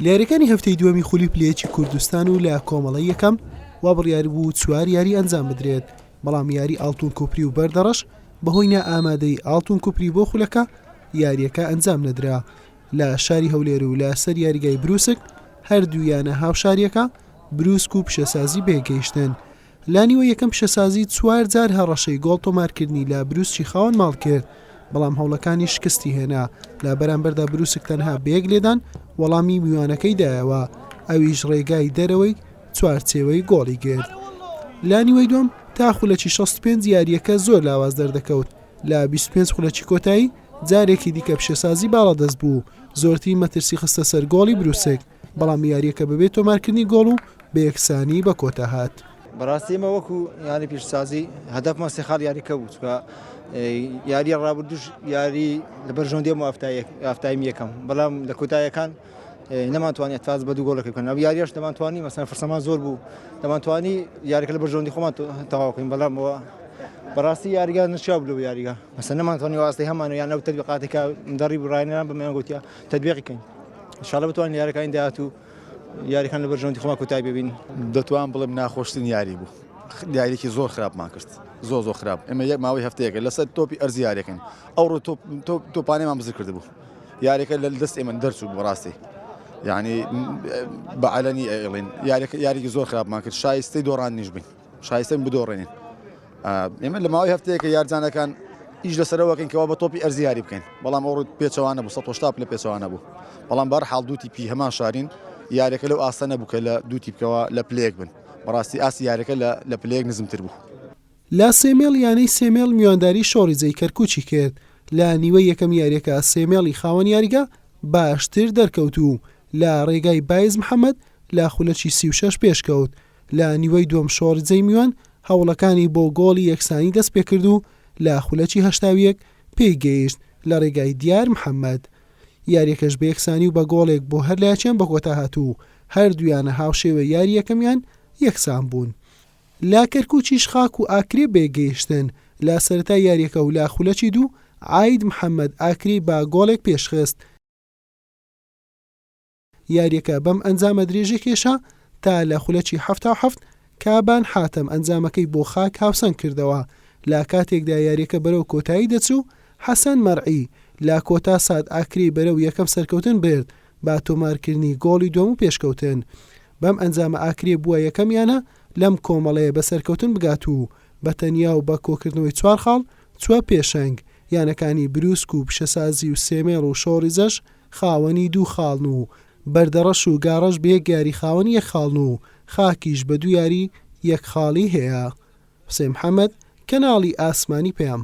لێرەکانی هەفتەی دووەمی خولی پلەیەکی کوردستان و لە کۆمەڵی یەکەم وا بڕیار بوو 4 یاری ئەنجام بدرێت، بەڵام یاری ئاڵتون کوپری و بەردەڕەش بەهۆی نائامادەی ئاڵتون کوپری بۆ خولەکە یاریەکە ئەنجام نەدرا. لە شاری هەولێر و لە سەر یاریگای بروسک هەردوویانە هاوشاریەکە بروسک و پیشەسازی بێگەیشتن. لا نیوە یەکەم پیشەسازی 4 جار هەڕەشەی گۆڵ تۆمارکردنی لە بروسکی خاوەن ماڵ کرد، بەڵام هەوڵەکانی شکستی هێنا. لە بەرامبەردا بروسک تەنها بەیەک لێدان وەڵامی میوانەکەی دایەوە، ئەویش ڕێگای دەرەوەی چوارچێوەی گۆڵی گرت. لا نیوەی دوم تا خولەکی 65 یاریەکە زۆر لاواز دەردەکەوت. لە 25 خولەکی کۆتایی جارێکی دیکە پیشەسازی باڵەدەست بوو، زۆرتی مەترسی خستە سەر گۆڵی بروسک، بەڵام یاریەکە بەبێت تۆمارکردنی گۆڵ و بە یەکسانی بە کۆتا هات. بەڕاستی ئێمە وەکو یاری پیشسازی هەدەفمان سێ خاڵ یاریکە بوو، چکە یاریە ڕابردوش یاری لەبەر ژۆندێم و ئافتایم یەکەم، بەڵام لە کۆتاییەکان نەمانتوانێت فاز بە دوو گۆڵەکە بکەن. ئەو یاریەش دەمانتوانی مەسەن فرسەمان زۆر بوو، دەمانتوانی یاریەکە لەبەر ژۆندی خۆمان تەواو بکەین، بەڵام بەڕاستی یاریگا نشیا بوو لەو یاریگا، مەسەن نەمانتوانی واسطەی هەمان یان ئەو تەطبیقاتێکە دەڕی ڕاینەران بەمیان گوتیا تەطبیقی بکەین. ئینشاڵڵا بتوانین یاریەکان داهات و یاریەکان لەبەر ژۆندی خۆمان کۆتایی ببین. دەتوان بڵێم ناخۆشترین یاری بوو، یاریێکی زۆر خراپمان کرد، زۆر خراپ. ئێمە یەک ماوەی هەفتەیەکە لەسەر تۆپی ئەرزی یاریەکەین، ئەوڕۆ تۆپانێمان بزر کرد بوو، یاریەکە لە دەست ئێمە دەرچوو بەڕاستی، یعنی بەعەلەنی ئەڵێن یاریێکی زۆر خراپمان کرد، شایستەی دۆڕاندنیش بین، شایستەی بدۆڕێنین. ئێمە لە ماوەی هەفتەیەکە یارجانەکان ئیش لەسەرەوەکەین کەوا بە تۆپی ئەرزی یاری بکەین، بەڵام ئەوڕۆ پێچەوانە بوو، 180 لە پێچەوانە بوو، بەڵام بەرحاڵ دوو تیپی هەمان شارین، یاریەکە لەو ئاسە نەبوو کە لە دوو تیپکەوە لە پلەیەک بن، بەڕاستی ئاسی یاریەکە لە پلەیەک نزمتر بوو. لا سێمێڵ یانەی سێمێڵ میوانداری شۆڕیزەی کەرکوچی کرد. لە نیوەی یەکەم یاریەکە سێمێڵی خاوەن یاریگە باشتر دەرکەوت و لە ڕێگای بایز محەممەد لە خولەکی 36 پێشکەوت. لە نیوەی دووەم شۆڕیزەی میوان هەوڵەکانی بۆ گۆڵی یەکسانی دەست پێ کرد و لە خولەکی 81 پێی گەیشت لە ڕێگای دیار محەممەد. یاریەکەش بە یەکسانی و بە گۆڵێک بۆ هەر لایەکیان بە کۆتا هاتوو، هەردوویانە هاوشێوە یاری یەکەمیان یەکسان بوون. لا کەرکوچیش خاک و ئاکرێ بێگەیشتن. لا سەرەتا یاریەکە و لا خولەکی دوو عاید محەممەد ئاکری با گۆڵێک پێشخست. یاریەکە بەم ئەنجامە درێژە کێشا تا لە خولەکی 77 کابان حاتەم ئەنجامەکەی بۆ خاک هاوسەنگ کردەوە. لا کاتێکدا یاریەکە بەرەو کۆتایی دەچوو، حەسەن مەرعی لا کۆتا ساد ئاکری بەرەو یەکەم سەرکەوتن برد با تۆمارکردنی گۆڵی دووەم و پێشکەوتن. بەم ئەنجامە ئاکری بووە یەکەمیانە لەم کۆمەڵەیە بە سەرکەوتن بگات و بە تەنیا و بە کۆکردنەوەی 4 خاڵ چوە پێشەنگ. یانەکانی بروسک و پیشەسازی و سێمێڵ و شۆڕیزەش خاوەنی 2 خاڵن و بەردەڕەش و گاڕەش بە یەک یاری خاوەنی 1 خاڵن و خاکیش بە 2 یاری 1 خاڵی هەیە. حوسێن محەممەد، کەناڵی ئاسمانی پێام.